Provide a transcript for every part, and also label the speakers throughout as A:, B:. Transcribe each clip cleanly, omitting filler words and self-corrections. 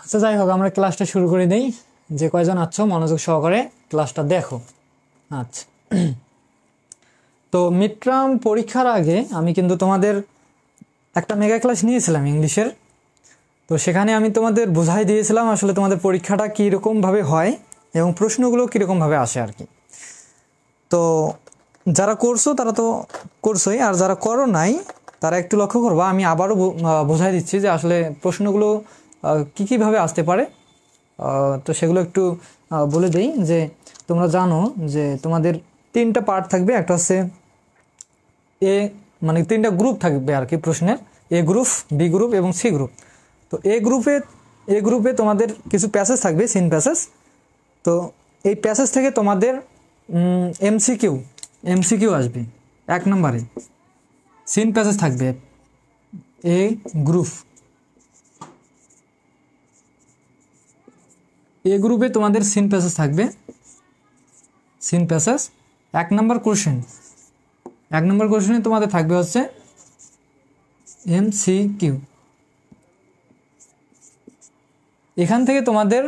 A: আচ্ছা যাই হোক, আমরা ক্লাসটা শুরু করে দেই। যে কয়জন আছো মনোযোগ সহকারে ক্লাসটা দেখো। আচ্ছা, তো মিড টার্ম পরীক্ষার আগে আমি কিন্তু তোমাদের একটা মেগা ক্লাস নিয়েছিলাম ইংলিশের। তো সেখানে আমি তোমাদের বুঝাই দিয়েছিলাম আসলে তোমাদের পরীক্ষাটা কীরকমভাবে হয় এবং প্রশ্নগুলো কীরকমভাবে আসে আর কি। তো যারা করছো তারা তো করছোই, আর যারা করো নাই তারা একটু লক্ষ্য করবা। আমি আবারও বোঝাই দিচ্ছি যে আসলে প্রশ্নগুলো কীভাবে আসতে পারে। তো সেগুলো একটু বলে দেই যে তোমরা জানো যে তোমাদের তিনটা পার্ট থাকবে। একটা হচ্ছে এ, মানে তিনটা গ্রুপ থাকবে আর কি প্রশ্নের, এ গ্রুপ, বি গ্রুপ এবং সি গ্রুপ। তো এ গ্রুপে তোমাদের কিছু প্যাসেজ থাকবে, সিন প্যাসেজ। তো এই প্যাসেজ থেকে তোমাদের এমসিকিউ আসবে 1 নম্বরে। সিন প্যাসেজ থাকবে এ গ্রুপ, এ গ্রুপে তোমাদের সিন প্যাসেজ থাকবে, সিন প্যাসেজ 1 নম্বর কোশ্চেন। 1 নম্বর কোশ্চেনে তোমাদের থাকবে হচ্ছে এমসিকিউ। এখান থেকে তোমাদের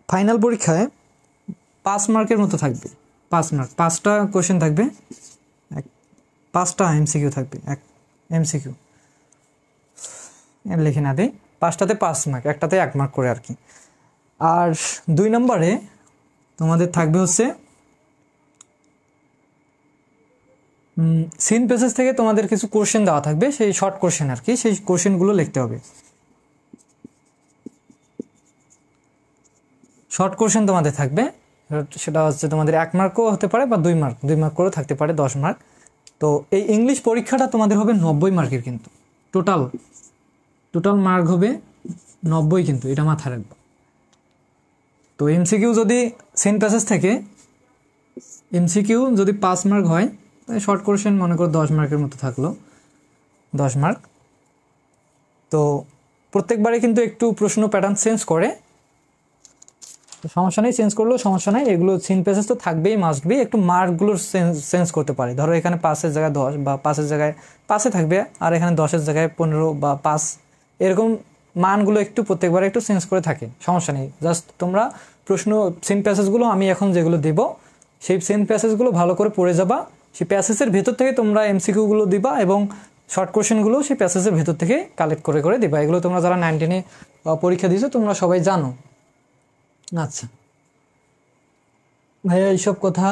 A: ফাইনাল পরীক্ষায় 5 মার্কের মতো থাকবে, 5 মার্ক, 5টা কোশ্চেন থাকবে, 5টা এমসিকিউ থাকবে। এক এমসিকিউ লিখে না দিই, 5টাতে 5 মার্ক, একটাতে 1 মার্ক করে আর কি। আর 2 নম্বরে তোমাদের থাকবে হচ্ছে সিন পেসেজ থেকে তোমাদের কিছু কোশ্চেন দেওয়া থাকবে, সেই শর্ট কোশ্চেন আর কি, সেই কোশ্চেনগুলো লিখতে হবে। শর্ট কোশ্চেন তোমাদের থাকবে, সেটা হচ্ছে তোমাদের 1 মার্কও হতে পারে বা 2 মার্ক, 2 মার্ক করেও থাকতে পারে, 10 মার্ক। তো এই ইংলিশ পরীক্ষাটা তোমাদের হবে 90 মার্কের, কিন্তু টোটাল মার্ক হবে 90, কিন্তু এটা মাথায় রাখবো। তো এমসিকিউ যদি সিন প্যাসেজ থেকে এমসিকিউ যদি 5 মার্ক হয়, শর্ট কোশ্চেন মনে করো 10 মার্কের মতো থাকলো, 10 মার্ক। তো প্রত্যেকবারে কিন্তু একটু প্রশ্ন প্যাটার্ন চেঞ্জ করে, সমস্যা নেই, চেঞ্জ করলেও সমস্যা নাই। এগুলো সিন প্যাসেজ তো থাকবেই, মাস্ট বি। একটু মার্কগুলোর চেঞ্জ করতে পারে, ধরো এখানে 5-এর জায়গায় 10 বা 5-এর জায়গায় 5-এ থাকবে, আর এখানে 10-এর জায়গায় 15 বা 5, এরকম মানগুলো একটু প্রত্যেকবারে একটু চেঞ্জ করে থাকে, সমস্যা নেই। জাস্ট তোমরা প্রশ্ন সিন প্যাসেজগুলো আমি এখন যেগুলো দেব, সেই সিন প্যাসেজগুলো ভালো করে পড়ে যাবা। সেই প্যাসেজের ভেতর থেকে তোমরা এমসিকিউগুলো দিবা এবং শর্ট কোশ্চেনগুলো সেই প্যাসেজের ভেতর থেকে কালেক্ট করে করে দিবা। এগুলো তোমরা যারা 9-10-এ পরীক্ষা দিয়েছো তোমরা সবাই জানো। আচ্ছা ভাইয়া, এইসব কথা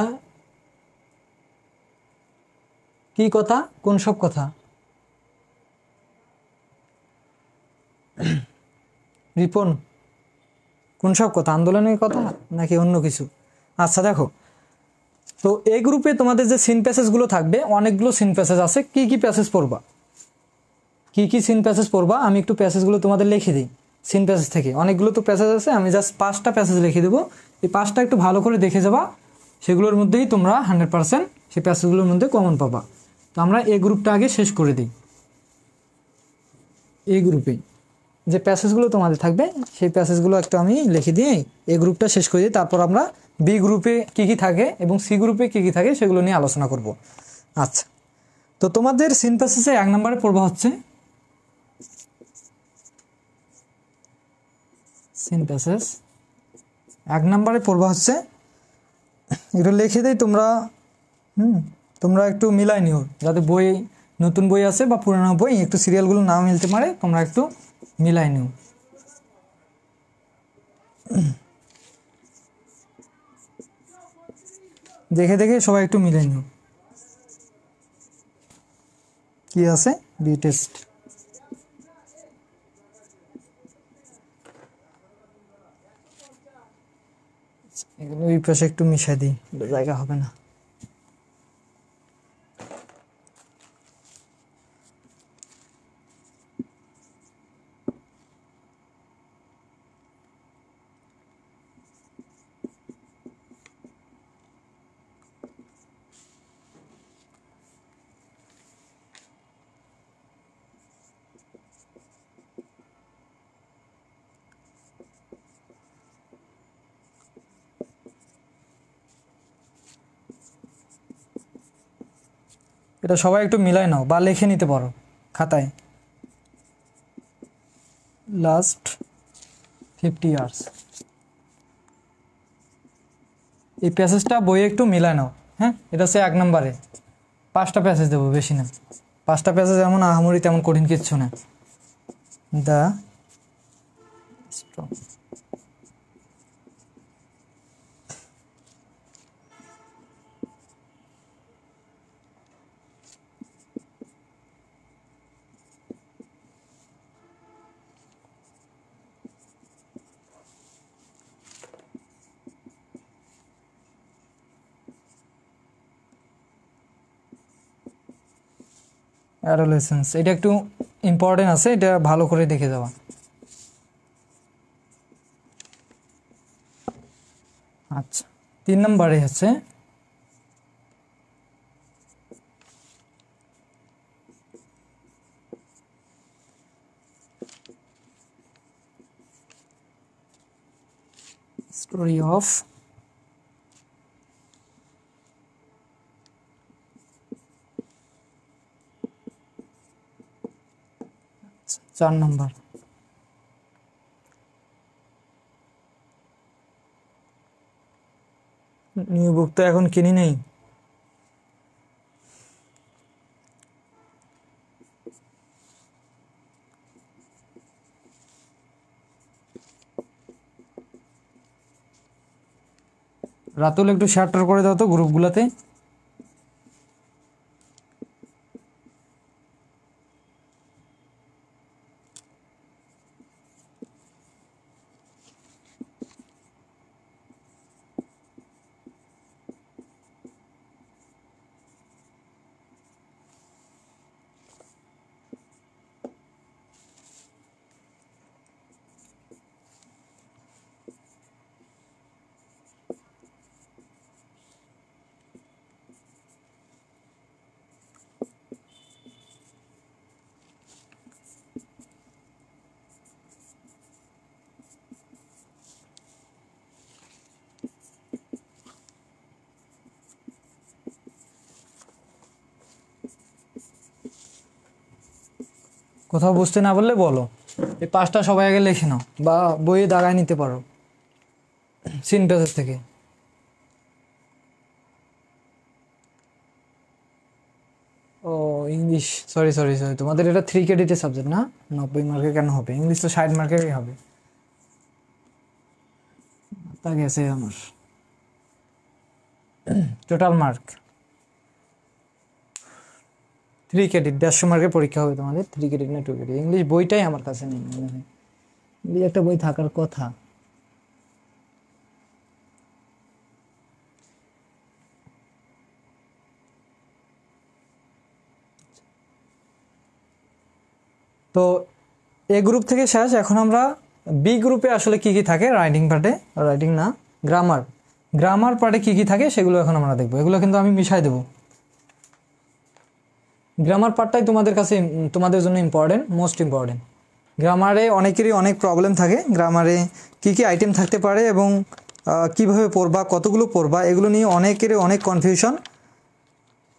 A: কি কথা, কোন সব কথা? রিপন, কোন সব কথা? আন্দোলনের কথা নাকি অন্য কিছু? আচ্ছা দেখো, তো এই গ্রুপে তোমাদের যে সিন প্যাসেজগুলো থাকবে, অনেকগুলো সিন প্যাসেজ আছে। কি কি প্যাসেজ পড়বা, কি সিন প্যাসেজ পড়বা, আমি একটু প্যাসেজগুলো তোমাদের লিখে দিই। সিন প্যাসেজ থেকে অনেকগুলো তো প্যাসেজ আছে, আমি জাস্ট 5টা প্যাসেজ লিখে দেবো। এই 5টা একটু ভালো করে দেখে যাবা, সেগুলোর মধ্যেই তোমরা 100% সেই প্যাসেজগুলোর মধ্যে কমন পাবা। তো আমরা এই গ্রুপটা আগে শেষ করে দিই। এই গ্রুপে যে প্যাসেজগুলো তোমাদের থাকবে, সেই প্যাসেজগুলো একটা আমি লিখে দিয়ে এই গ্রুপটা শেষ করে দিই। তারপর আমরা বি গ্রুপে কী কী থাকে এবং সি গ্রুপে কী কী থাকে সেগুলো নিয়ে আলোচনা করব। আচ্ছা, তো তোমাদের সিন প্যাসেজে 1 নম্বরে পড়বা হচ্ছে সিন প্যাসেজ। 1 নম্বরে পড়বা হচ্ছে, একটু লিখে দেই তোমরা, তোমরা একটু মিলাই নিও, যাতে বই, নতুন বই আছে বা পুরানো বই, একটু সিরিয়ালগুলো না মিলতে পারে, তোমরা একটু মিলাই নিও। দেখে দেখে সবাই একটু মিলাই নিও কি আছে। বি টেস্ট, এগুলো এই পাশে একটু মিশাই দিই, জায়গা হবে না। এটা সবাই একটু মিলাই নাও বা লিখে নিতে পারো খাতায়। Last 50 years. এই প্যাসেজটা বইয়ে একটু মিলায় নাও। হ্যাঁ, এটা হচ্ছে 1 নম্বরে 5টা প্যাসেজ দেবো, বেশি না। 5টা প্যাসেজ এমন আহামরি তেমন কঠিন কিচ্ছু না। দ্য অ্যাডোলেসেন্স, এটা একটু ইম্পর্টেন্ট আছে, এটা ভালো করে দেখে যাওয়া। আচ্ছা, 3 নম্বরে হচ্ছে story of 4 number. New book তো এখন কিনি নেই। রাতুল একটু শেয়ার করে দাও তো গ্রুপগুলোতে। কোথাও বুঝতে না বললে বলো। এই 5টা সবাই আগে লিখে নাও বা বইয়ে দাগায় নিতে পারো সিনপ্যাসেজ থেকে। ও ইংলিশ, সরি সরি সরি, তোমাদের এটা 3 ক্রেডিটের সাবজেক্ট না? 90 মার্কের কেন হবে? ইংলিশ তো 60 মার্কেরই হবে। তা গেছে আমার টোটাল মার্ক 3 ক্রেডিট, 150 মার্কের পরীক্ষা হবে তোমাদের। 3 ক্রেডিট না 2 ক্রেডিট? ইংলিশ বইটাই আমার কাছে নেই মনে হয়। ইংলিশ একটা বই থাকার কথা। তো এ গ্রুপ থেকে শেষ। এখন আমরা বি গ্রুপে আসলে কি কি থাকে রাইটিং পার্টে, রাইটিং না গ্রামার, গ্রামার পার্টে কি কি থাকে সেগুলো এখন আমরা দেখবো। এগুলো কিন্তু আমি মিশাই দেবো। গ্রামার পার্টটাই তোমাদের কাছে, তোমাদের জন্য ইম্পর্টেন্ট, মোস্ট ইম্পর্টেন্ট। গ্রামারে অনেকেরই অনেক প্রবলেম থাকে। গ্রামারে কি কি আইটেম থাকতে পারে এবং কিভাবে পড়বা, কতগুলো পড়বা, এগুলো নিয়ে অনেকেরই অনেক কনফিউশন।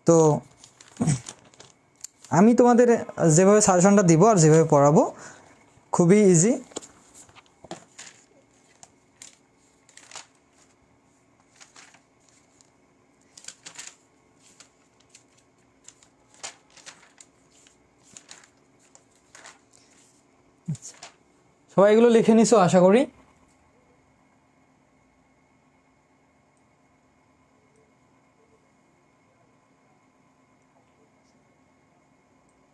A: তো আমি তোমাদের যেভাবে সাজেশনটা দিব আর যেভাবে পড়াবো খুবই ইজি। সবাই এগুলো লিখে নিছো আশা করি।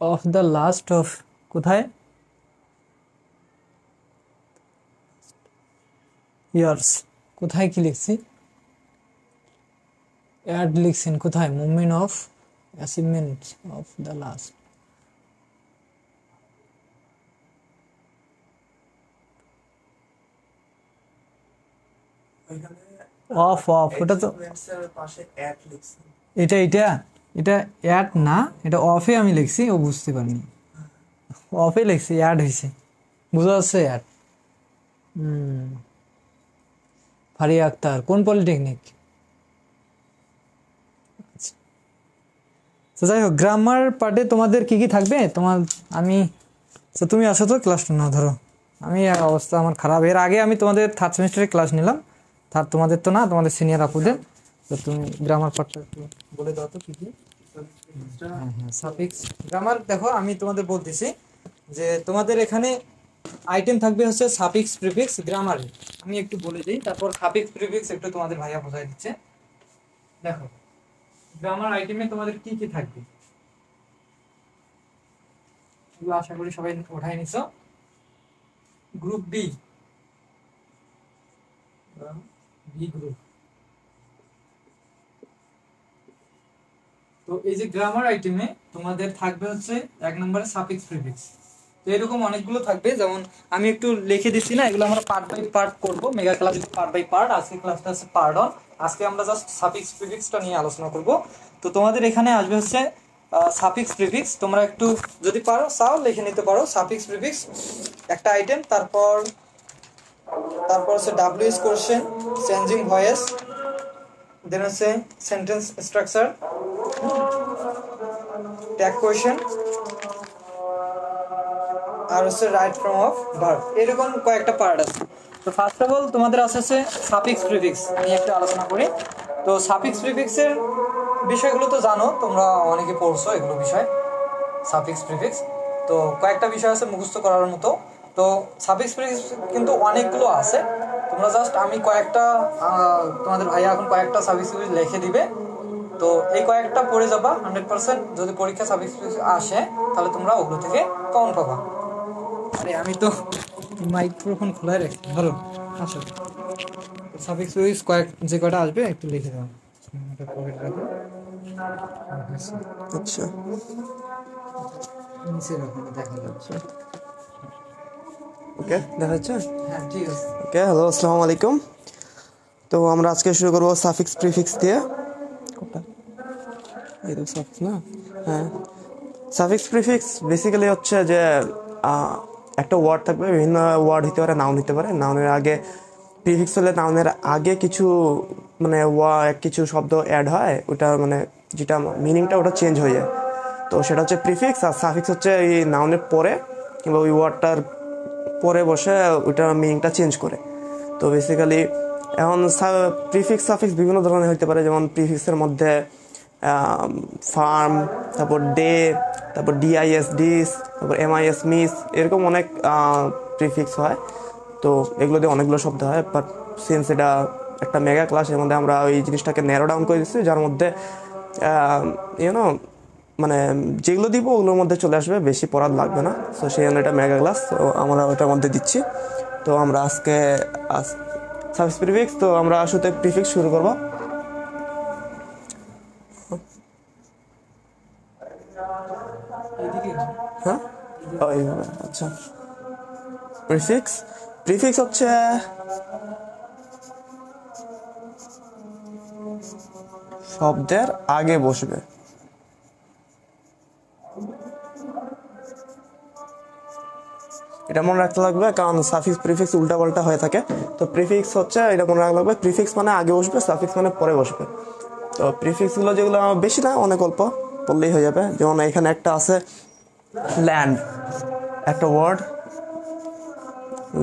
A: অফ দ্য লাস্ট অফ, কোথায়? ইয়ার্স, কোথায় কি লিখছি? অ্যাড লিখছেন কোথায়? Movement of achievement of the last. Of of, ওটা তো এটা এটা এটা অ্যাড না, এটা অফে আমি লিখছি, ও বুঝতে পারিনি। অফে লিখছি, অ্যাড হয়েছে, বুঝা যাচ্ছে অ্যাড। ফারিয়া আক্তার কোন পলিটেকনিক? তো যাই হোক, গ্রামার পার্টে তোমাদের কি কি থাকবে তোমার, আমি, তো তুমি আসো তো ক্লাসটা না ধরো। আমি অবস্থা আমার খারাপ। এর আগে আমি তোমাদের থার্ড সেমিস্টারে ক্লাস নিলাম, তোমাদের তো না, তোমাদের সিনিয়র আপুদের। তো তুমি গ্রামার পার্টটা একটু বলে দাও তো কি কি। হ্যাঁ হ্যাঁ, সাফিক্স গ্রামার দেখো আমি তোমাদের বলতেছি যে তোমাদের এখানে আইটেম থাকবে হচ্ছে সাফিক্স প্রিফিক্স গ্রামারে। আমি একটু বলে দিই, তারপর সাফিক্স প্রিফিক্স একটু তোমাদের ভাইয়া বোঝাই দিচ্ছে। দেখো গ্রামার আইটেমে তোমাদের কি কি থাকবে এগুলো আশা করি সবাই ওঠাই নিছো। Group B, B group. তো এই যে গ্রামার আইটেমে তোমাদের থাকবে হচ্ছে এক নম্বরে সাফিক্স প্রিফিক্স। তো এরকম অনেকগুলো থাকবে, যেমন আমি একটু লিখে দিচ্ছি না, এগুলো আমরা পার্ট বাই পার্ট করব, mega class part by part. আজকে ক্লাসটা হচ্ছে পার্ট অন। আজকে আমরা জাস্ট সাফিক্স প্রিফিক্সটা নিয়ে আলোচনা করব। তো তোমাদের এখানে আসবে হচ্ছে সাফিক্স প্রিফিক্স। তোমরা একটু যদি পারো চাও লিখে নিতে পারো সাফিক্স প্রিফিক্স একটা আইটেম। তারপর তারপর হচ্ছে ডাব্লিউএস কোশ্চেন, চেঞ্জিং ভয়েস, দেন হচ্ছে সেন্টেন্স স্ট্রাকচার, ট্যাগ কোয়েশ্চেন, আর হচ্ছে রাইট ফর্ম অফ ভার্ব। এরকম কয়েকটা পার্ট আছে। তো ফার্স্ট অফ অল তোমাদের আছে হচ্ছে সাফিক্স প্রিফিক্স নিয়ে একটু আলোচনা করি। তো সাফিক্স প্রিফিক্সের বিষয়গুলো তো জানো, তোমরা অনেকে পড়ছো এগুলো বিষয়, সাফিক্স প্রিফিক্স। তো কয়েকটা বিষয় আছে মুখস্থ করার মতো। তো সাফিক্স প্রিফিক্স কিন্তু অনেকগুলো আছে। তোমরা জাস্ট আমি কয়েকটা তোমাদের ভাইয়া এখন কয়েকটা সাফিক্স প্রিফিক্স লিখে দিবে। তো এই কয়েকটা পড়ে যাবা 100%। যদি পরীক্ষা সাফিক্স প্রিফিক্স আসে তাহলে তোমরা ওগুলো থেকে কমন পাবা। আরে আমি তো মাইক্রোফোন খোলাই রাখি, ধরো আসো। সাফিক্স প্রিফিক্স যে কয়টা আসবে একটু লিখে দাও।
B: আচ্ছা
A: নিচে রাখো, দেখা যাচ্ছে।
B: ওকে, দেখা যাচ্ছে।
A: হ্যাঁ ঠিক আছে।
B: ওকে, হ্যালো, আসসালামু আলাইকুম। তো আমরা আজকে শুরু করবো সাফিক্স প্রিফিক্স দিয়ে। কোনটা? এই তো সাফিক্স না? হ্যাঁ, সাফিক্স প্রিফিক্স বেসিক্যালি হচ্ছে যে একটা ওয়ার্ড থাকবে, বিভিন্ন ওয়ার্ড হতে পারে, নাউন হতে পারে। নাউনের আগে প্রিফিক্স হলে নাউনের আগে কিছু মানে কিছু শব্দ অ্যাড হয়, ওটা মানে যেটা মিনিংটা ওটা চেঞ্জ হয়ে যায়। তো সেটা হচ্ছে প্রিফিক্স। আর সাফিক্স হচ্ছে এই নাউনের পরে কিংবা ওই ওয়ার্ডটার পরে বসে ওইটার মিনিংটা চেঞ্জ করে। তো বেসিক্যালি এখন প্রিফিক্স সাফিক্স বিভিন্ন ধরনের হতে পারে। যেমন প্রিফিক্সের মধ্যে ফার্ম, তারপর ডে, তারপর ডিআইএস ডিস, তারপর এমআইএস মিস, এরকম অনেক প্রিফিক্স হয়। তো এগুলো দিয়ে অনেকগুলো শব্দ হয়। বাট সিন্স এটা একটা মেগা ক্লাস, এর মধ্যে আমরা ওই জিনিসটাকে ন্যারো ডাউন করে দিচ্ছি, যার মধ্যে ইউনো মানে যেগুলো দিব ওগুলোর মধ্যে চলে আসবে, বেশি পড়ার লাগবে না। তো সেই জন্য এটা মেগা ক্লাস, তো আমরা ওটার মধ্যে দিচ্ছি। তো আমরা আজকে সাফিক্স প্রিফিক্স, তো আমরা শুরুতে প্রিফিক্স শুরু করবো।
A: এদিকে
B: হ্যাঁ, এইভাবে। আচ্ছা, প্রিফিক্স প্রিফিক্স হচ্ছে শব্দের আগে বসবে। এটা মনে রাখতে লাগবে, কারণ সাফিক্স প্রিফিক্স উল্টাপাল্টা হয়ে থাকে। তো প্রিফিক্স হচ্ছে এটা মনে রাখতে লাগবে, প্রিফিক্স মানে আগে বসবে, সাফিক্স মানে পরে বসবে। তো প্রিফিক্সগুলো যেগুলো বেশি না, অনেক অল্প পড়লেই হয়ে যাবে। যেমন এখানে একটা আছে ল্যান্ড, একটা ওয়ার্ড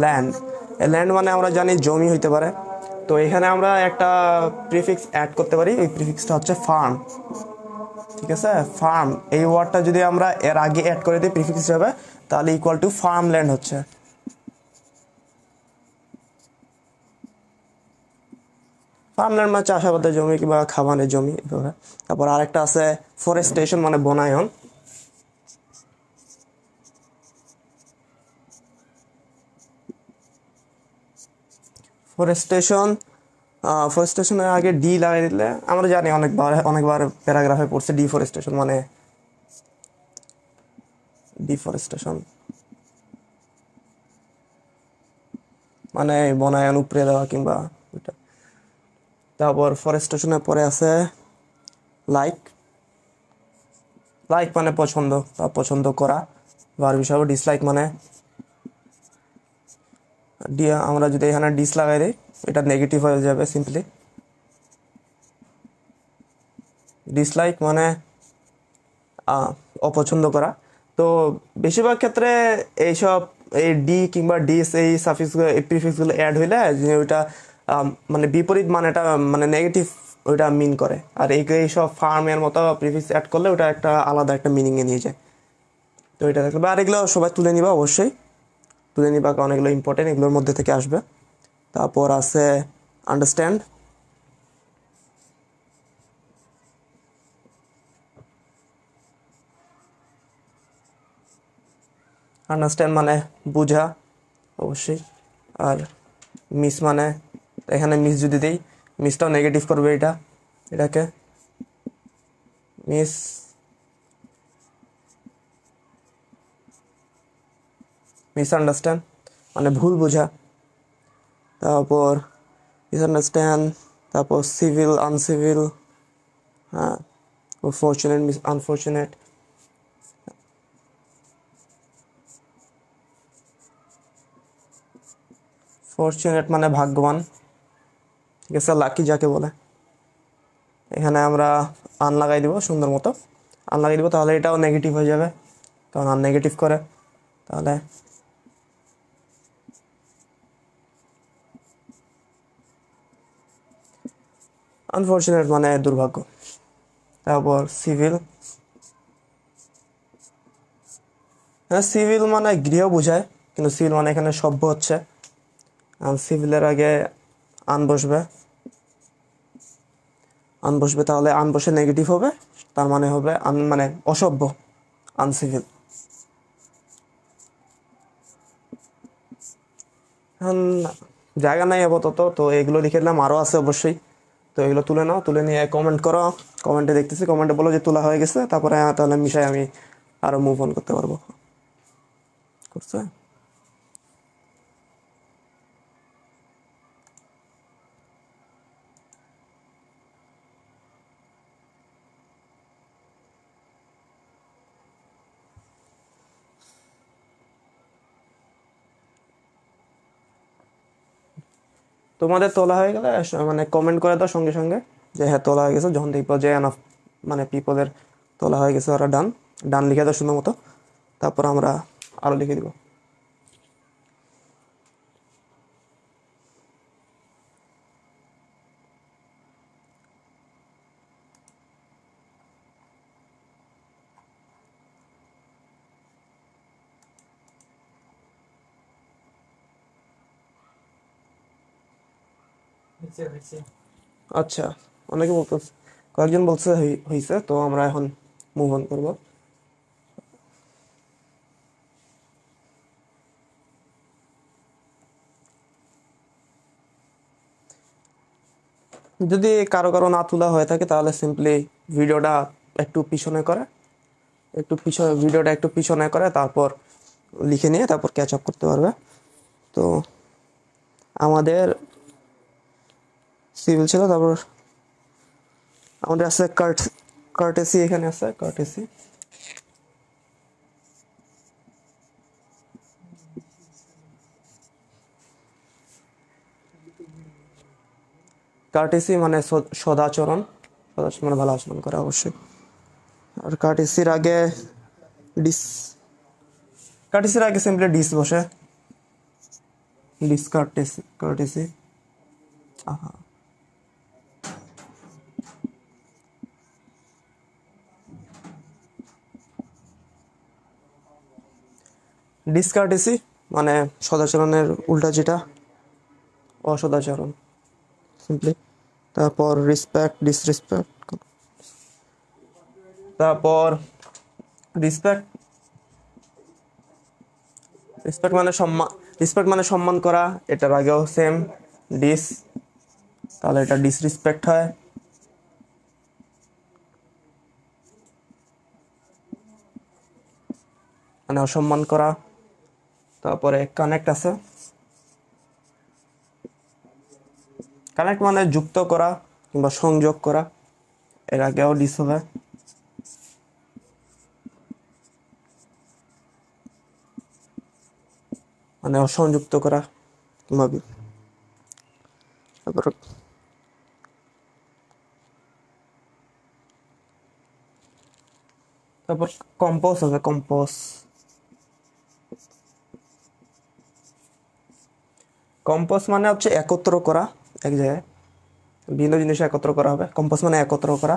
B: ল্যান্ড। ল্যান্ড মানে আমরা জানি জমি হইতে পারে। তো এখানে আমরা একটা প্রিফিক্স অ্যাড করতে পারি, এই প্রিফিক্সটা হচ্ছে ফার্ম। ঠিক আছে, ফার্ম এই ওয়ার্ডটা যদি আমরা এর আগে অ্যাড করে দিই প্রিফিক্স হিসাবে, তাহলে ইকুয়াল টু ফার্ম ল্যান্ড হচ্ছে। ফার্মল্যান্ড মানে চাষাবাদের জমি কিংবা খাবারের জমি এভাবে। তারপর আরেকটা আছে ফরেস্টেশন, মানে বনায়ন। ফরেস্টেশন ফরেস্টেশনের আগে ডি লাগাই দিলে, আমরা জানি অনেকবার প্যারাগ্রাফে পড়ছে ডিফরেস্টেশন মানে ডিফরেস্টেশন মানে বনায়ন উপড়ে দেওয়া কিংবা ওইটা। তারপর ফরেস্টেশনের পরে আছে লাইক। লাইক মানে পছন্দ বা পছন্দ করা। ভার্ব হিসাবে ডিসলাইক মানে আমরা যদি এখানে ডিস লাগাই দিই, এটা নেগেটিভ হয়ে যাবে সিম্পলি। ডিসলাইক মানে অপছন্দ করা। তো বেশিরভাগ ক্ষেত্রে এইসব এই ডি কিংবা ডিস এই সাফিক্সগুলো এই প্রিফিক্সগুলো অ্যাড হইলে যে ওইটা মানে বিপরীত মানেটা মানে নেগেটিভ ওইটা মিন করে, আর এইসব ফার্মের মতো প্রিফিক্স অ্যাড করলে ওটা একটা আলাদা একটা মিনিংয়ে নিয়ে যায়। তো এটা দেখবে, আর এগুলো সবাই তুলে নিবা, অবশ্যই তুলে নিবা, কারণ এগুলো ইম্পর্টেন্ট, এগুলোর মধ্যে থেকে আসবে। তারপর আছে আন্ডারস্ট্যান্ড। আন্ডারস্ট্যান্ড মানে বুঝা অবশ্যই। আর মিস মানে এখানে মিস যদি দেই, মিসটাও নেগেটিভ করবে এটাকে মিস। মিসআন্ডারস্ট্যান্ড মানে ভুল বোঝা। তারপর মিসআন্ডারস্ট্যান্ড, তারপর সিভিল আনসিভিল, হ্যাঁ, ফর্চুনেট মিস আনফর্চুনেট। ফর্চুনেট মানে ভাগ্যবান, ঠিক আছে, লাকি যাকে বলে। এখানে আমরা আন লাগাই দিব, সুন্দর মতো আন লাগাই দিব, তাহলে এটাও নেগেটিভ হয়ে যাবে, কারণ আন নেগেটিভ করে। তাহলে আনফর্চুনেট মানে দুর্ভাগ্য। তারপর সিভিল, হ্যাঁ সিভিল মানে গৃহ বোঝায়, কিন্তু সিভিল মানে এখানে সভ্য হচ্ছে। সিভিলের আগে আন বসবে, আন বসবে, তাহলে আন বসে নেগেটিভ হবে, তার মানে হবে আন মানে অসভ্য, আনসিভিল। এখন জায়গা নাই আপাতত, তো এগুলো লিখে দিলাম, আরও আছে অবশ্যই। তো এগুলো তুলে নাও, তুলে নিয়ে কমেন্ট করো, কমেন্টে দেখতেছি, কমেন্টে বলো যে তোলা হয়ে গেছে, তারপরে তাহলে মিশাই আমি আরও মুভ অন করতে পারবো। করছে? তোমাদের তোলা হয়ে গেলে মানে কমেন্ট করে দাও সঙ্গে সঙ্গে যে হ্যাঁ তোলা হয়ে গেছে, যখন দেখবো যে এনাফ মানে পিপলের তোলা হয়ে গেছে, ওরা ডান ডান লিখে দাও সুন্দর মতো, তারপর আমরা আরও লিখে দিব। আচ্ছা, অনেকে বলতে, কয়েকজন বলছে হয়েছে, তো আমরা এখন মুভ অন করবো। যদি কারো কারো না তোলা হয়ে থাকে, তাহলে সিম্পলি ভিডিওটা একটু পিছনে করে, ভিডিওটা একটু পিছনে করে, তারপর লিখে নিয়ে তারপর ক্যাচ আপ করতে পারবে। তো আমাদের সিভিল ছিল, তারপর আমাদের আছে কার্টেসি, এখানে আছে কার্টেসি। কার্টেসি মানে সদাচরণ, সদাচরণ মানে ভালো আচরণ করা অবশ্যই। আর কার্টেসির আগে ডিস, কার্টেসির আগে সিম্পলি ডিস বসে, ডিস কার্টেসি, কার্টেসি। আহা, ডিসকার্টেসি মানে সদাচরণের উল্টা, যেটা অসদাচরণ সিম্পলি। তারপর রেসপেক্ট, ডিসরেসপেক্ট। তারপর রেসপেক্ট, রেসপেক্ট মানে সম্মান, রেসপেক্ট মানে সম্মান করা, এটার আগেও সেম ডিস, তাহলে এটা ডিসরেসপেক্ট হয়। মানে অসম্মান করা। তারপরে কানেক্ট আছে, কানেক্ট মানে যুক্ত করা কিংবা সংযোগ করা, এর আগেও ডিস হবে। মানে অসংযুক্ত করা কিংবা তারপর তারপর কম্পোজ হবে, কম্পোজ কম্পোজ মানে হচ্ছে একত্র করা, এক জায়গায় ভিন্ন জিনিস একত্র করা হবে, কম্পোজ মানে একত্র করা।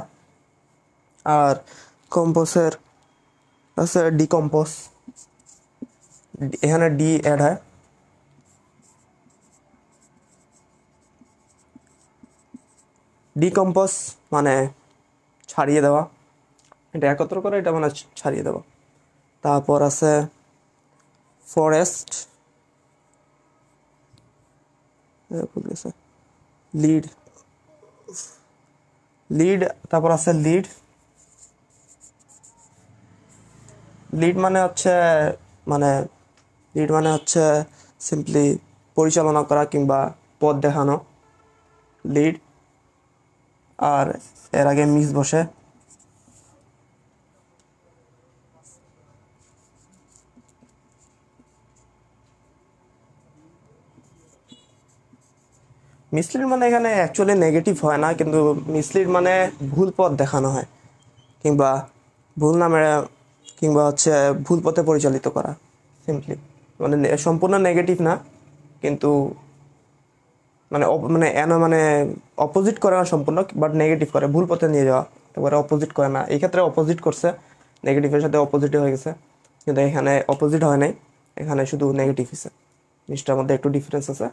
B: আর কম্পোজের আছে ডিকম্পোজ, এখানে ডি অ্যাড হয়। ডিকম্পোজ মানে ছাড়িয়ে দেওয়া, এটা একত্র করা, এটা মানে ছাড়িয়ে দেওয়া। তারপর আছে ফরেস্ট, লিড, লিড। তারপর আছে লিড, লিড মানে হচ্ছে মানে লিড মানে হচ্ছে সিম্পলি পরিচালনা করা কিংবা পথ দেখানো, লিড। আর এর আগে মিস বসে। মিসলিড মানে এখানে অ্যাকচুয়ালি নেগেটিভ হয় না, কিন্তু মিসলিড মানে ভুল পথ দেখানো হয় কিংবা ভুল নামে কিংবা হচ্ছে ভুল পথে পরিচালিত করা, সিম্পলি মানে সম্পূর্ণ নেগেটিভ না, কিন্তু মানে মানে অপোজিট করে না সম্পূর্ণ, বাট নেগেটিভ করে, ভুল পথে নিয়ে যাওয়া, এবারে অপোজিট করে না। এই ক্ষেত্রে অপোজিট করছে, নেগেটিভের সাথে অপোজিটই হয়ে গেছে, কিন্তু এখানে অপোজিট হয় নাই, এখানে শুধু নেগেটিভ হয়েছে। জিনিসটার মধ্যে একটু ডিফারেন্স আছে,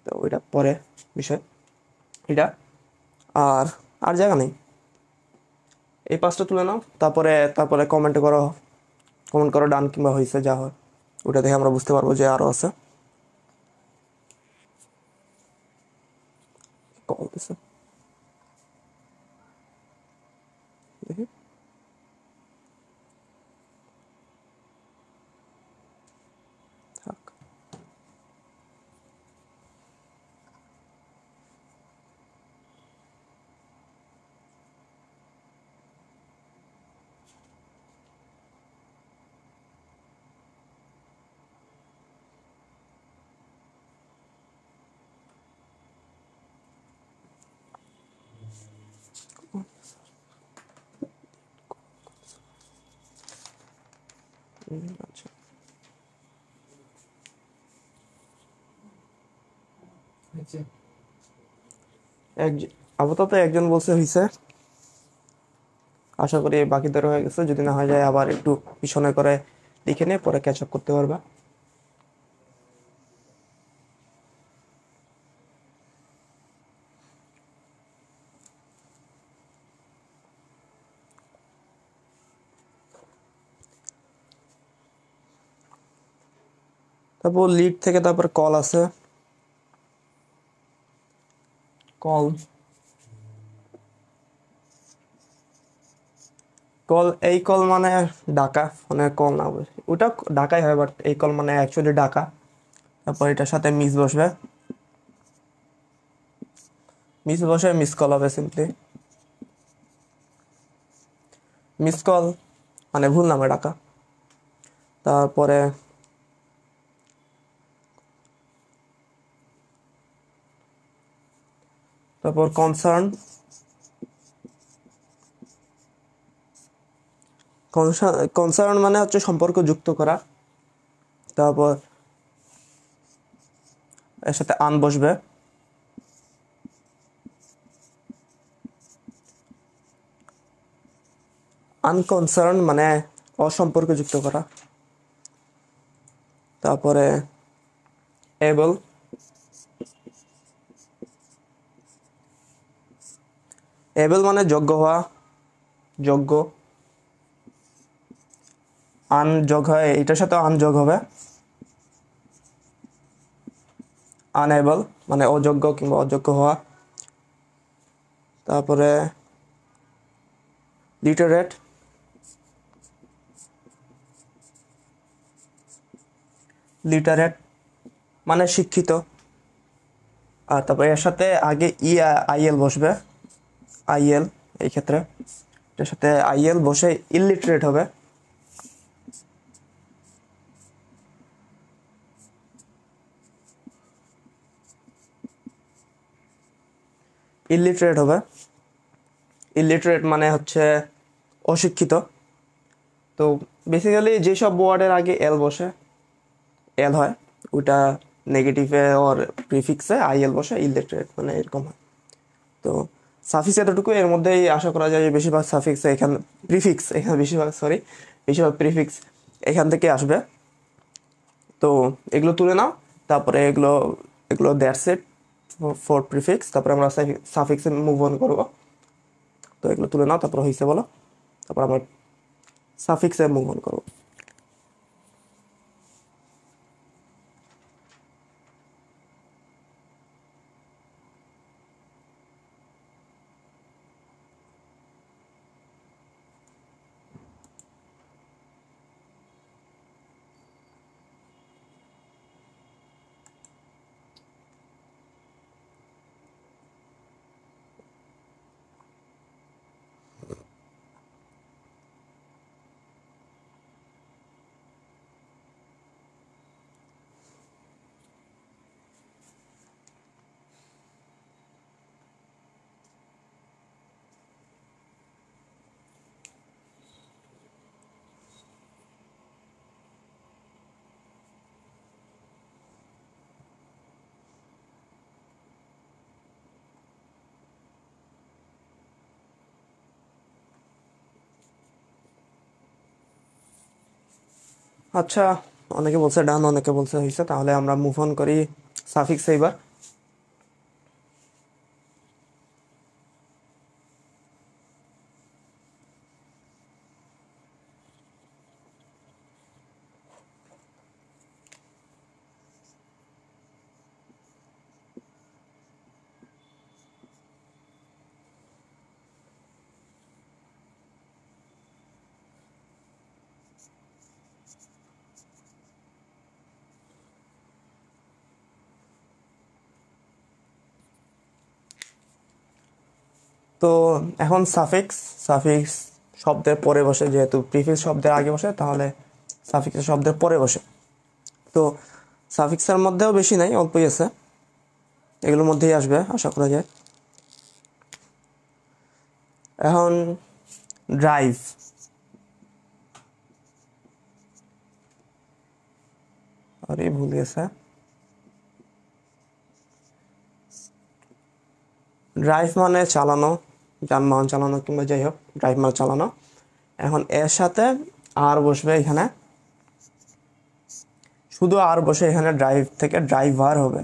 B: তো ওইটা পরে বিষয় এটা। আর আর জায়গা নেই, এই পাঁচটা তুলে নাও, তারপরে তারপরে কমেন্ট করো ডান কিংবা হয়েছে, যা হয় ওটা দেখে আমরা বুঝতে পারবো যে আরও আছে। কল দিছে দেখি। থাক। আচ্ছা, আপাতত একজন বলছে হয়েছে, আশা করি বাকিদের হয়ে গেছে, যদি না হয়ে যায় আবার একটু পিছনে করে লিখে নিয়ে পরে ক্যাচ আপ করতে পারবা। তারপর লিড থেকে তারপর কল আছে, কল, কল, এই কল মানে ডাকা, মানে কল না ওটা ডাকাই হয়, বাট এই কল মানে অ্যাকচুয়ালি ডাকা। তারপর এটার সাথে মিস বসবে, মিস বসে মিস কল হবে সিম্পলি। মিস কল মানে ভুল নামে ডাকা। তারপরে তারপর কনসার্ন, কনসার্ন মানে হচ্ছে সম্পর্ক যুক্ত করা। তারপর এর সাথে আন বসবে, আনকনসার্ন মানে অসম্পর্ক যুক্ত করা। তারপরে এবল, এবল মানে যোগ্য হওয়া, যোগ্য। আনযোগ হয়, এটার সাথে আনযোগ হবে, আনএবল মানে অযোগ্য কিংবা অযোগ্য হওয়া। তারপরে লিটারেট, লিটারেট মানে শিক্ষিত। আর তারপরে এর সাথে আগে আইএল বসবে, আইএল, এই ক্ষেত্রে এটার সাথে আইএল বসে ইলিটারেট হবে। ইলিটারেট হবে, ইলিটারেট মানে হচ্ছে অশিক্ষিত। তো বেসিক্যালি যেসব ওয়ার্ডের আগে এল বসে, এল হয়, ওইটা নেগেটিভে ওর প্রিফিক্সে আইএল বসে ইলেকট্রেট, মানে এরকম হয়। তো সাফিক্স এতটুকু, এর মধ্যেই আশা করা যায় যে বেশিরভাগ সাফিক্স এখানে প্রিফিক্স এখানে বেশিরভাগ প্রিফিক্স এখান থেকে আসবে। তো এগুলো তুলে নাও, তারপরে এগুলো এগুলো দ্যাটস ইট ফর প্রিফিক্স। তারপরে আমরা সাফিক্সে মুভ অন করবো। তো এগুলো তুলে নাও, তারপর হয়েছে বলো, তারপর আমরা সাফিক্সে মুভ অন করবো। আচ্ছা, অনেকে বলছে ডান, অনেকে বলছে হয়েছে, তাহলে আমরা মুভ অন করি সাফিক্সে এবার। তো এখন সাফিক্স, সাফিক্স শব্দের পরে বসে, যেহেতু প্রিফিক্স শব্দের আগে বসে, তাহলে সাফিক্স শব্দের পরে বসে। তো সাফিক্সের মধ্যেও বেশি নাই, অল্পই আছে, এগুলোর মধ্যেই আসবে আশা করা যায়। এখন ড্রাইভ, আরে ভুল গেছে, ড্রাইভ মানে চালানো, যানবাহন চালানো কিংবা যাই হোক, ড্রাইভ মানে চালানো। এখন এর সাথে আর বসবে এখানে, শুধু আর বসে এখানে, ড্রাইভ থেকে ড্রাইভার হবে।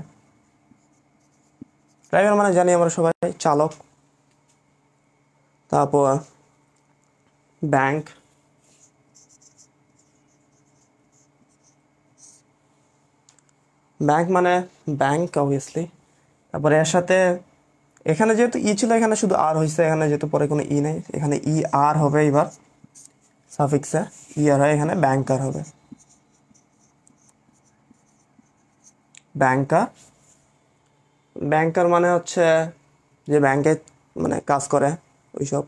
B: ড্রাইভার মানে জানি আমরা সবাই চালক। তারপর ব্যাংক, ব্যাংক মানে ব্যাংক অবভিয়াসলি। তারপরে এর সাথে এখানে যেহেতু ই ছিল, এখানে শুধু আর হয়েছে, এখানে যেহেতু পরে কোনো ই নেই, এখানে ই আর হবে এবার সাফিক্সে, ই আর হয়, এখানে ব্যাংকার হবে। ব্যাংকার, ব্যাংকার মানে হচ্ছে যে ব্যাংকে মানে কাজ করে, ওইসব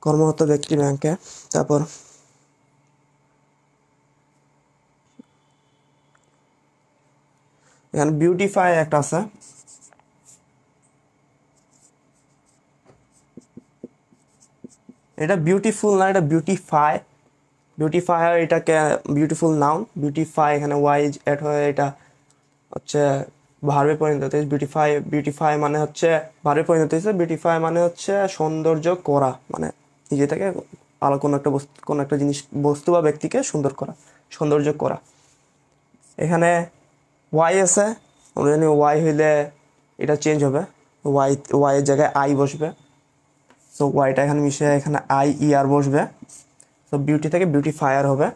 B: কর্মরত ব্যক্তি ব্যাংকে। তারপর এখানে বিউটিফাই একটা আছে, এটা বিউটিফুল না, এটা বিউটিফাই। বিউটিফায়ার এটাকে বিউটিফুল নাউন, বিউটিফাই এখানে ওয়াই অ্যাড হয়ে এটা হচ্ছে ভার্বে পরিণত হয়েছে। বিউটিফাই, বিউটিফাই মানে হচ্ছে ভার্বে পরিণত হয়েছে। বিউটিফাই মানে হচ্ছে সৌন্দর্য করা, মানে নিজে থেকে আলো কোনো একটা বস্তু, কোনো একটা জিনিস, বস্তু বা ব্যক্তিকে সুন্দর করা, সৌন্দর্য করা। এখানে ওয়াই আছে, আমরা জানি ওয়াই হইলে এটা চেঞ্জ হবে, ওয়াই, ওয়াই এর জায়গায় আই বসবে। সো ওয়াইটা এখানে মিশে এখানে আই ই আর বসবে। তো বিউটি থেকে বিউটিফায়ার হবে।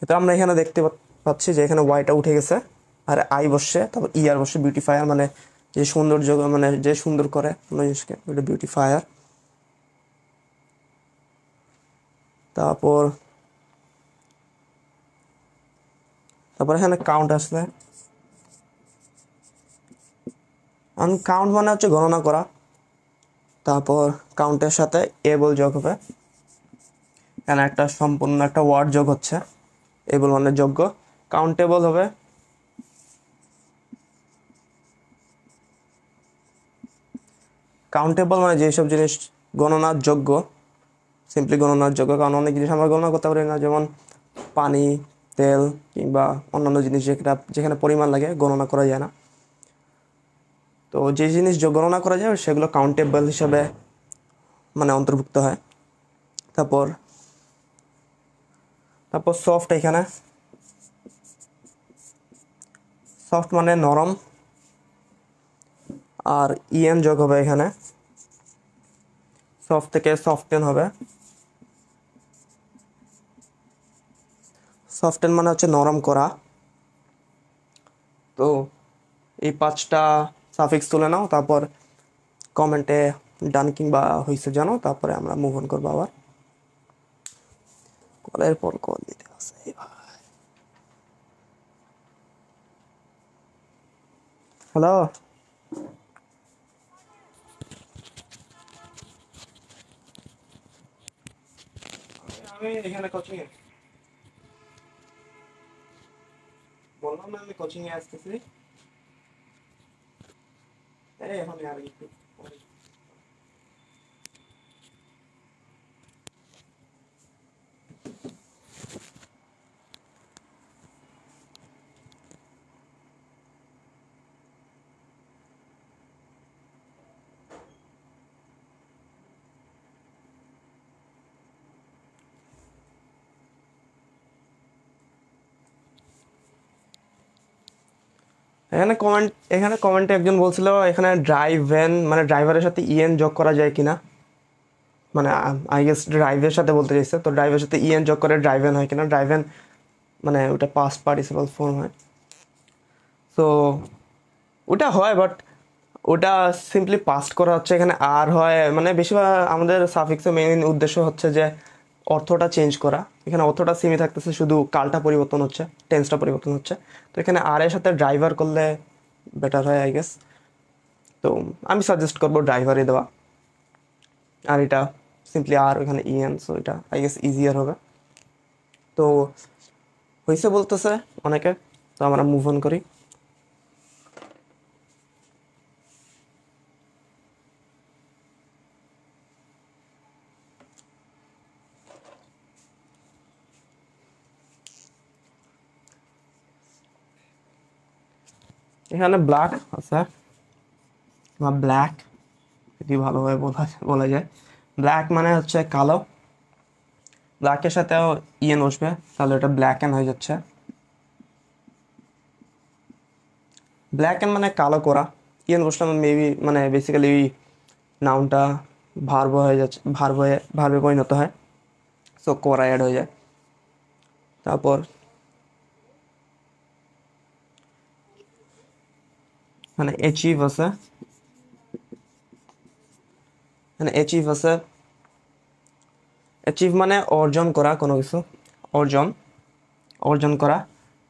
B: তো আমরা এখানে দেখতে পাচ্ছি যে এখানে ওয়াইটা উঠে গেছে, আর আই বসছে, তারপর ই আর বসছে। বিউটিফায়ার মানে যে সৌন্দর্য, মানে যে সুন্দর করে কোনো জিনিসকে, ওইটা বিউটিফায়ার। তারপর তারপর এখানে কাউন্ট আসলে, কাউন্ট মানে হচ্ছে গণনা করা। তারপর কাউন্টের সাথে এবল যোগ হবে, এখানে একটা সম্পূর্ণ একটা ওয়ার্ড যোগ হচ্ছে, এবল মানে যোগ্য। কাউন্টেবল হবে, কাউন্টেবল মানে যেসব জিনিস গণনার যোগ্য, সিম্পলি গণনার যোগ্য, কারণ অনেক জিনিস আমরা গণনা করতে পারি না, যেমন পানি, তেল কিংবা অন্যান্য জিনিস যেখানে পরিমাণ লাগে গণনা করা যায় না। তো যে জিনিস গণনা করা যায় সেগুলো কাউন্টেবল হিসাবে মানে অন্তর্ভুক্ত হয়। তারপর সফট, এখানে সফট মানে নরম, আর ইএন যোগ হবে এখানে, সফট থেকে সফটেন হবে। সফটেন মানে হচ্ছে নরম করা। তো এই 5টা সাফিক্স তুলে নাও, তারপর কমেন্টে ডান কিংবা হয়েছে জানো, তারপরে আমরা মুভ অন করবো আবার। কলের পর কল দিতে আছে ভাই। হ্যালো, আমি এখানে কোচিং এ বললাম না, আমি কোচিং এ আসতেছি। এই এখন আর একটু পরে। এখানে কমেন্টে একজন বলছিল এখানে ড্রাইভেন মানে ড্রাইভারের সাথে ইএন যোগ করা যায় কিনা, মানে আই গেস ড্রাইভের সাথে বলতে চাইছে। তো ড্রাইভের সাথে ইএন যোগ করে ড্রাইভেন হয় কিনা। ড্রাইভেন মানে ওটা পাস্ট পার্টিসিপাল ফর্ম হয়। তো ওটা হয়, বাট ওটা সিম্পলি পাস্ট করা হচ্ছে, এখানে আর হয়। মানে বেশিরভাগ আমাদের সাফিক্সের মেইন উদ্দেশ্য হচ্ছে যে অর্থটা চেঞ্জ করা। এখানে অর্থটা সেমই থাকতেছে, শুধু কালটা পরিবর্তন হচ্ছে, টেন্সটা পরিবর্তন হচ্ছে। তো এখানে আর এর সাথে ড্রাইভার করলে বেটার হয় আই গেস। তো আমি সাজেস্ট করবো ড্রাইভারে দেওয়া। আর এটা সিম্পলি আর ওখানে ইএন, সো এটা আই গেস ইজিয়ার হবে। তো হয়েছে বলতেছে অনেকে, তো আমরা মুভ অন করি। এখানে ব্ল্যাক আছে বা ব্ল্যাক, যদি ভালোভাবে বলা যায়। ব্ল্যাক মানে হচ্ছে কালো, ব্ল্যাকের সাথেও ইএন বসবে, তাহলে ওটা ব্ল্যাক এন হয়ে যাচ্ছে। ব্ল্যাক এন মানে কালো করা, ইএন বসলে মেবি মানে বেসিক্যালি নাউনটা ভার্ব হয়ে যাচ্ছে, ভার্বে পরিণত হয়, সো করা অ্যাড হয়ে যায়। তারপর মানে অ্যাচিভ আছে, মানে অ্যাচিভ আছে। অ্যাচিভ মানে অর্জন করা, কোনো কিছু অর্জন করা।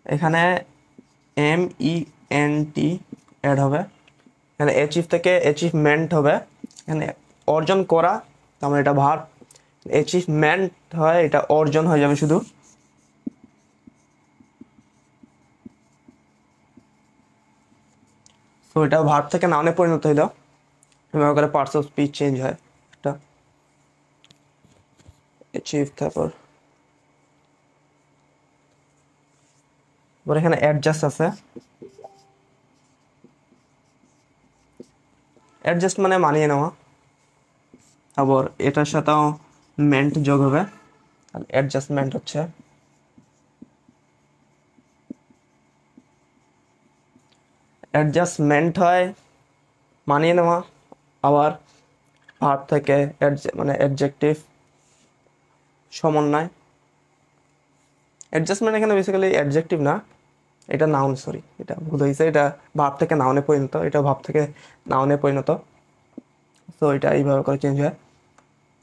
B: এখানে MENT অ্যাড হবে। এখানে অ্যাচিভ থেকে অ্যাচিভমেন্ট হবে। এখানে অর্জন করা, তার মানে এটা ভার্ব। অ্যাচিভমেন্ট হয়, এটা অর্জন হয়ে যাবে শুধু। তো এটা ভার্ব থেকে নাউনে পরিণত হইল, এভাবে করে পার্টস অফ স্পিচ চেঞ্জ হয়। একটা অ্যাচিভ, তারপর এখানে অ্যাডজাস্ট আছে। অ্যাডজাস্ট মানে মানিয়ে নেওয়া। আবার এটার সাথেও মেন্ট যোগ হবে, অ্যাডজাস্টমেন্ট হচ্ছে। অ্যাডজাস্টমেন্ট হয় মানিয়ে নেওয়া। আবার ভার্ব থেকে মানে অ্যাডজেক্টিভ সমন্বয়। অ্যাডজাস্টমেন্ট এখানে বেসিক্যালি অ্যাডজেক্টিভ না, এটা নাউন, সরি এটা ভুল হয়েছে, এটা ভার্ব থেকে নাউনে পরিণত, এটা ভার্ব থেকে নাউনে পরিণত। তো এটা এইভাবে করে চেঞ্জ হয়।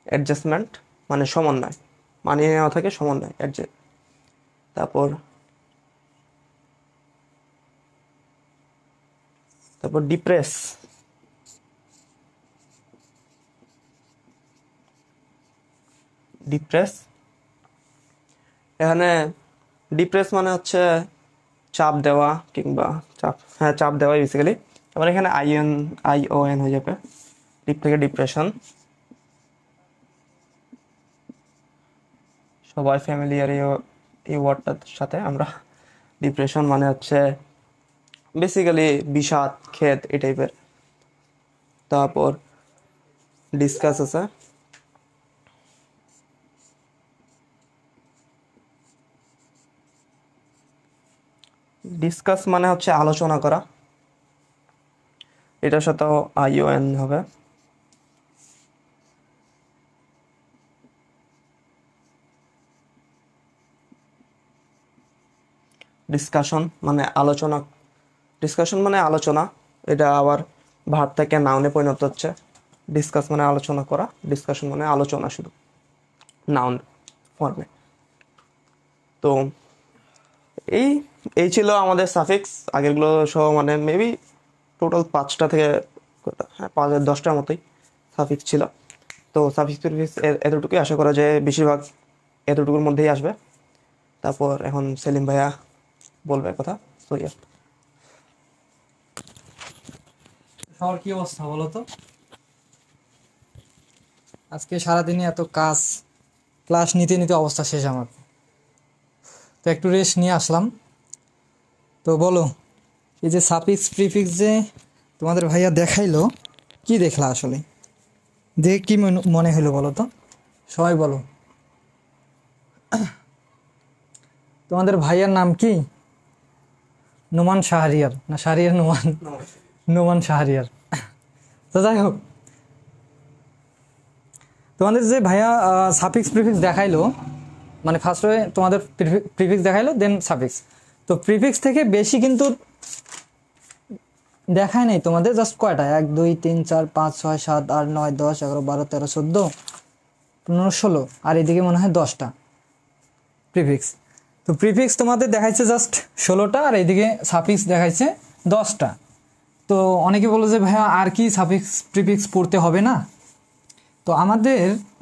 B: অ্যাডজাস্টমেন্ট মানে সমন্বয়, মানিয়ে নেওয়া থেকে সমন্বয় অ্যাডজেক্ট। তারপর ডিপ্রেস। ডিপ্রেস এখানে ডিপ্রেস মানে হচ্ছে চাপ দেওয়া কিংবা চাপ দেওয়া বেসিক্যালি। তারপর এখানে ION হয়ে যাবে, ডিপ থেকে ডিপ্রেশন। সবাই ফ্যামিলিয়ার এই ওয়ার্ডটার সাথে। আমরা ডিপ্রেশন মানে হচ্ছে বেসিক্যালি বিষাদ, খেদ এই টাইপের। তারপর ডিসকাস আছে, ডিসকাস মানে হচ্ছে আলোচনা করা, এটার সাথেও ION হবে। ডিসকাশন মানে আলোচনা, ডিসকাশন মানে আলোচনা, এটা আবার ভার্ব থেকে নাউনে পরিণত হচ্ছে। ডিসকাস মানে আলোচনা করা, ডিসকাশন মানে আলোচনা শুধু নাউন ফর্মে। তো এই এই ছিল আমাদের সাফিক্স আগেরগুলো সহ, মানে মেবি টোটাল 5টা থেকে, হ্যাঁ 5-10টার মতোই সাফিক্স ছিল। তো সাফিক্স প্রিফিক্স এতটুকুই, আশা করা যায় বেশিরভাগ এতটুকুর মধ্যেই আসবে। তারপর এখন সেলিম ভাইয়া বলবে কথা। সো
A: সবার কি অবস্থা বলো তো? আজকে সারাদিনে এত কাজ, ক্লাস নিতে নিতে অবস্থা শেষ আমার। তো একটু রেস্ট নিয়ে আসলাম। তো বলো, এই যে সাফিক্স প্রিফিক্স যে তোমাদের ভাইয়া দেখাইলো, কি দেখলা আসলে? দেখে কি মনে হলো বলো তো, সবাই বলো। তোমাদের ভাইয়ার নাম কি? নোমান শাহরিয়ার না শাহরিয়ার নোমান? নোমান শাহরিয়ার। তো যাই হোক, তোমাদের যে ভাইয়া সাফিক্স প্রিফিক্স দেখাইলো, মানে ফার্স্টে তোমাদের প্রিফিক্স দেখাইলো, দেন সাফিক্স। তো প্রিফিক্স থেকে বেশি কিন্তু দেখায় নাই তোমাদের, জাস্ট কয়টা? 1 2 3 4 5 6 7 8 9 10 11 12 13 14 15 16, আর এদিকে মনে হয় 10টা প্রিফিক্স। তো প্রিফিক্স তোমাদের দেখাইছে জাস্ট 16টা, আর এইদিকে সাফিক্স দেখাইছে 10টা। তো অনেকে বলো যে ভাইয়া আর কি সাফিক্স প্রিফিক্স পড়তে হবে না? তো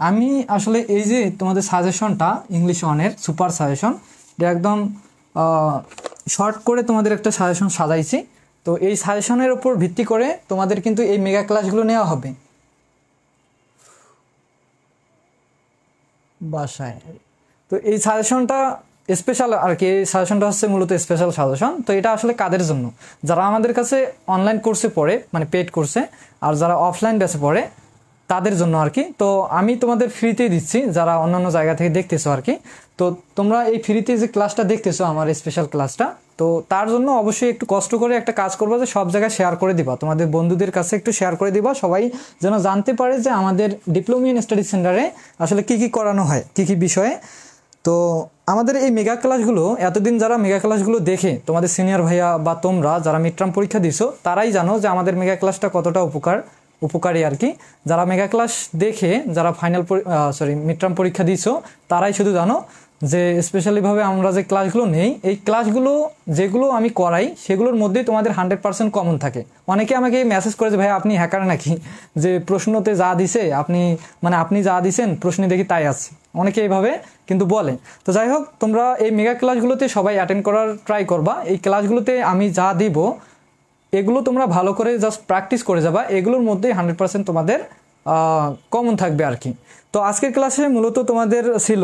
A: আমি আসলে এই যে তোমাদের সাজেশনটা ইংলিশ ওয়ানের সুপার সাজেশন, এটা একদম শর্ট করে তোমাদের একটা সাজেশন সাজাইছি। তো এই সাজেশনের উপর ভিত্তি করে তোমাদের কিন্তু এই মেগা ক্লাসগুলো নেওয়া হবে বাসায়। তো এই সাজেশনটা স্পেশাল আর কি, এই সাজেশনটা হচ্ছে মূলত স্পেশাল সাজেশন। তো এটা আসলে কাদের জন্য? যারা আমাদের কাছে অনলাইন কোর্সে পড়ে, মানে পেড কোর্সে, আর যারা অফলাইন ব্যাচে পড়ে তাদের জন্য আর কি। তো আমি তোমাদের ফ্রিতেই দিচ্ছি, যারা অন্যান্য জায়গা থেকে দেখতেছো আর কি। তো তোমরা এই ফ্রিতে যে ক্লাসটা দেখতেছো, আমার স্পেশাল ক্লাসটা, তো তার জন্য অবশ্যই একটু কষ্ট করে একটা কাজ করবা, যে সব জায়গায় শেয়ার করে দিবা, তোমাদের বন্ধুদের কাছে একটু শেয়ার করে দিবা, সবাই যেন জানতে পারে যে আমাদের ডিপ্লোমা ইন স্টাডি সেন্টারে আসলে কি কি করানো হয়, কি কি বিষয়ে। তো আমাদের এই মেগা ক্লাসগুলো এতদিন যারা মেগা ক্লাসগুলো দেখে, তোমাদের সিনিয়র ভাইয়া বা তোমরা যারা মিড টার্ম পরীক্ষা দিছো, তারাই জানো যে আমাদের মেগা ক্লাসটা কতটা উপকারী আর কি। যারা মেগা ক্লাস দেখে, যারা মিড টার্ম পরীক্ষা দিছো, তারাই শুধু জানো যে স্পেশালিভাবে আমরা যে ক্লাসগুলো নেই, এই ক্লাসগুলো যেগুলো আমি করাই সেগুলোর মধ্যেই তোমাদের 100% কমন থাকে। অনেকে আমাকে মেসেজ করে যে ভাই আপনি হ্যাকার নাকি, যে প্রশ্নতে যা দিছে আপনি যা দিছেন প্রশ্নে দেখি তাই আছে, অনেকে এইভাবে কিন্তু বলে। তো যাই হোক, তোমরা এই মেগা ক্লাসগুলোতে সবাই অ্যাটেন্ড করার ট্রাই করবা। এই ক্লাসগুলোতে আমি যা দিব এগুলো তোমরা ভালো করে জাস্ট প্র্যাকটিস করে যাবা, এগুলোর মধ্যেই 100% তোমাদের কমন থাকবে আর কি। তো আজকের ক্লাসে মূলত তোমাদের ছিল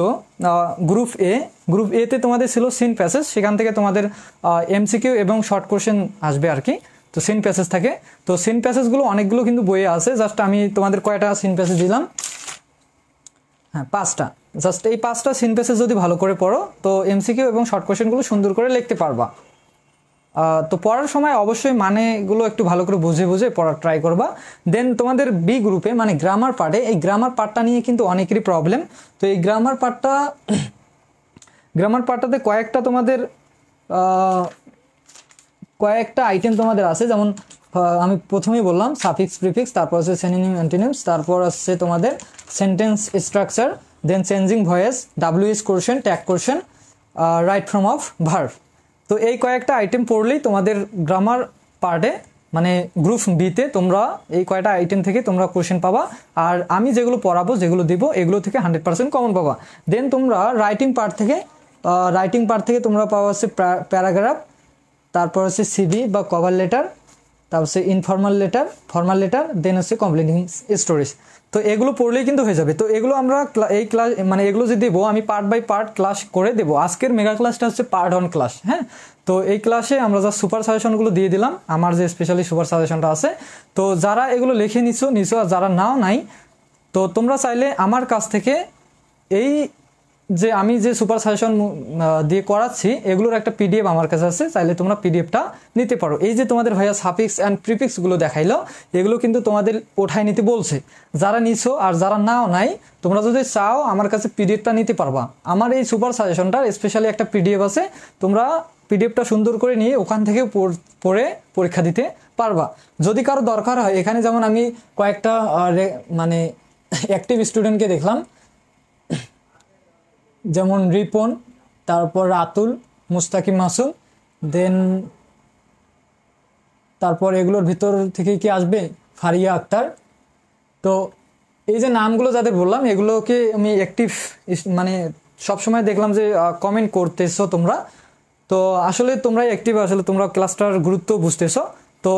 A: গ্রুপ এতে তোমাদের ছিল সিন প্যাসেজ, সেখান থেকে তোমাদের MCQ এবং শর্ট কোশ্চেন আসবে আর কি। তো সিন প্যাসেজ থাকে, তো সিন প্যাসেজগুলো অনেকগুলো কিন্তু বইয়ে আছে, জাস্ট আমি তোমাদের কয়টা সিন প্যাসেজ দিলাম, হ্যাঁ 5টা। জাস্ট এই 5টা সিন প্যাসেজ যদি ভালো করে পড়ো, তো MCQ এবং শর্ট কোশ্চেনগুলো সুন্দর করে লিখতে পারবা। তো পড়ার সময় অবশ্যই মানেগুলো একটু ভালো করে বুঝে বুঝে পড়ার ট্রাই করবা। দেন তোমাদের বি গ্রুপে মানে গ্রামার পার্টে, এই গ্রামার পার্টটা নিয়ে কিন্তু অনেকেরই প্রবলেম। তো এই গ্রামার পার্টটাতে কয়েকটা আইটেম তোমাদের আছে, যেমন আমি প্রথমেই বললাম সাফিক্স প্রিফিক্স, তারপর আছে সিনোনিম অ্যান্টোনিমস, তারপর আছে তোমাদের sentence structure, then changing voice, WH question, tag question, right form of verb. তো এই কয়েকটা আইটেম পড়লেই তোমাদের গ্রামার পার্টে মানে গ্রুপ বিতে তোমরা এই কয়েকটা আইটেম থেকে তোমরা কোশ্চেন পাবা। আর আমি যেগুলো পড়াবো, যেগুলো দিব, এগুলো থেকে 100% কমন পাবা। দেন তোমরা রাইটিং পার্ট থেকে তোমরা পাওয়া হচ্ছে প্যারাগ্রাফ, তারপর হচ্ছে CV বা কভার লেটার, তারপর হচ্ছে ইনফর্মাল লেটার, ফর্মাল লেটার, দেন হচ্ছে কমপ্লিটিং স্টোরিজ। তো এগুলো পড়লেই কিন্তু হয়ে যাবে। তো এগুলো আমরা এই ক্লাস মানে এগুলো যে দেবো আমি পার্ট বাই পার্ট ক্লাস করে দেবো। আজকের মেগা ক্লাসটা হচ্ছে পার্ট 1 ক্লাস, হ্যাঁ। তো এই ক্লাসে আমরা যা সুপার সাজেশনগুলো দিয়ে দিলাম, আমার যে স্পেশালি সুপার সাজেশনটা আছে, তো যারা এগুলো লিখে নিছো আর যারা নাও নাই, তো তোমরা চাইলে আমার কাছ থেকে এই যে আমি যে সুপার সাজেশন দিয়ে করাচ্ছি এগুলোর একটা পিডিএফ আমার কাছে আছে, চাইলে তোমরা পিডিএফটা নিতে পারো। এই যে তোমাদের ভাইয়া সাফিক্স অ্যান্ড প্রিফিক্সগুলো দেখাইলো, এগুলো কিন্তু তোমাদের ওঠায় নিতে বলছে। যারা নিছো আর যারা নাও নাই, তোমরা যদি চাও আমার কাছে পিডিএফটা নিতে পারবা। আমার এই সুপার সাজেশনটার স্পেশালি একটা পিডিএফ আছে, তোমরা পিডিএফটা সুন্দর করে নিয়ে ওখান থেকে পড়ে পরীক্ষা দিতে পারবা। যদি কারো দরকার হয়, এখানে যেমন আমি কয়েকটা মানে অ্যাক্টিভ স্টুডেন্টকে দেখলাম, যেমন রিপন, তারপর রাতুল, মুস্তাকিম মাসুম, দেন তারপর এগুলোর ভিতর থেকে কি আসবে ফারিয়া আক্তার। তো এই যে নামগুলো যাদের বললাম এগুলোকে আমি অ্যাক্টিভ মানে সবসময় দেখলাম যে কমেন্ট করতেছো তোমরা। তো আসলে তোমরাই অ্যাক্টিভ, আসলে তোমরা ক্লাসটার গুরুত্ব বুঝতেছো। তো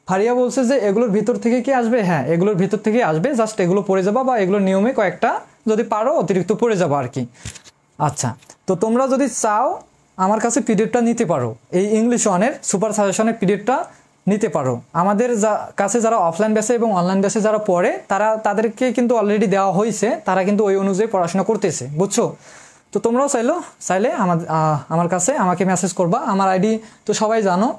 A: ফারিয়া বলছে যে এগুলোর ভিতর থেকে কি আসবে, হ্যাঁ এগুলোর ভিতর থেকে আসবে, জাস্ট এগুলো পড়ে যাবা বা এগুলোর নিয়মে কয়েকটা যদি পারো অতিরিক্ত পড়ে যাবা আর কি। আচ্ছা, তো তোমরা যদি চাও আমার কাছে পিডিএফটা নিতে পারো, এই ইংলিশ 1-এর সুপার সাজেশনের পিডিএফটা নিতে পারো। আমাদের কাছে যারা অফলাইন বেসে এবং অনলাইন বেসে যারা পড়ে তাদেরকে কিন্তু অলরেডি দেওয়া হয়েছে, তারা কিন্তু ওই অনুযায়ী পড়াশোনা করতেছে, বুঝছো। তো তোমরাও চাইলে আমার কাছে আমাকে মেসেজ করবা, আমার আইডি তো সবাই জানো।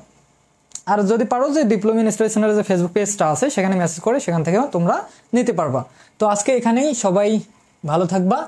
A: আর যদি পারো যে ডিপ্লোমা ইন স্টাডিজের যে ফেসবুক পেজটা আছে সেখানে মেসেজ করে সেখান থেকেও তোমরা নিতে পারবা। তো আজকে এখানেই, সবাই ভালো থাকবা।